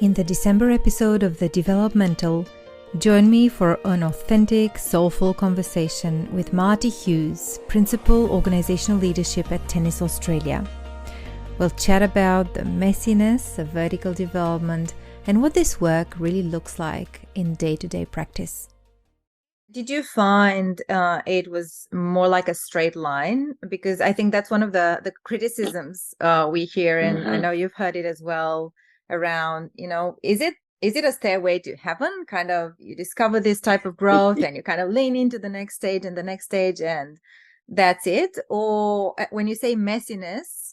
In the December episode of The Developmental, join me for an authentic, soulful conversation with Marti Hughes, Principal Organisational Leadership at Tennis Australia. We'll chat about the messiness of vertical development and what this work really looks like in day-to-day practice. Did you find it was more like a straight line? Because I think that's one of the criticisms we hear, and I know you've heard it as well around, is it a stairway to heaven? Kind of, you discover this type of growth and you kind of lean into the next stage and the next stage and that's it? Or when you say messiness,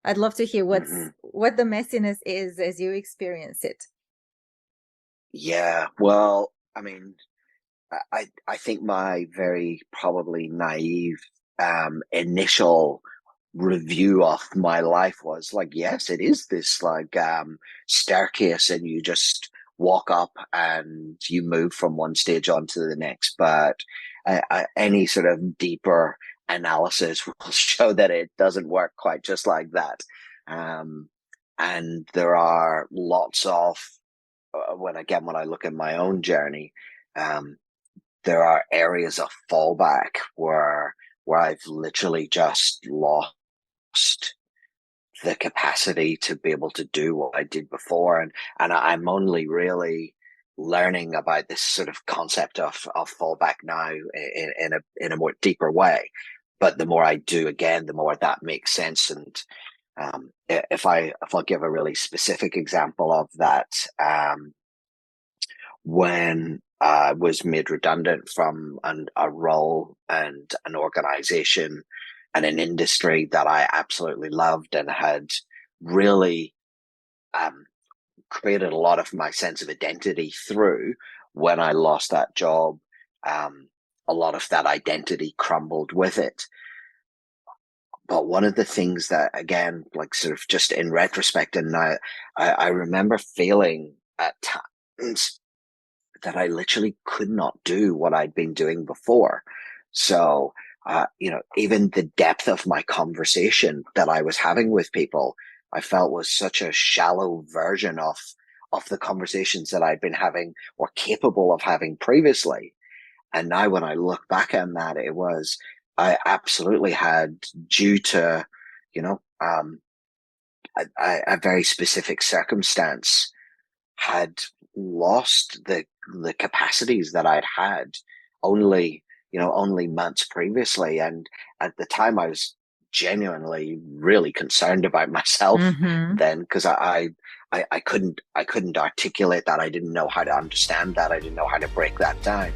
I'd love to hear what the messiness is as you experience it. Yeah, well, I mean, I think my very probably naive initial review of my life was like, yes, it is this like staircase and you just walk up and you move from one stage on to the next. But any sort of deeper analysis will show that it doesn't work quite just like that. And there are lots of, when I look at my own journey, there are areas of fallback where I've literally just lost the capacity to be able to do what I did before. And I'm only really learning about this sort of concept of fallback now in a more deeper way. But the more I do, again, the more that makes sense. And if I'll give a really specific example of that, when I was made redundant from a role and an organization and an industry that I absolutely loved and had really created a lot of my sense of identity through. When I lost that job, a lot of that identity crumbled with it. But one of the things that, again, like sort of just in retrospect, and I remember feeling at times that I literally could not do what I'd been doing before. So, even the depth of my conversation that I was having with people, I felt was such a shallow version of the conversations that I'd been having or capable of having previously. And now when I look back on that, I absolutely had, due to, a very specific circumstance, had lost the capacities that I'd had only months previously. And at the time I was genuinely really concerned about myself then, because I couldn't articulate that. I didn't know how to understand that. I didn't know how to break that down.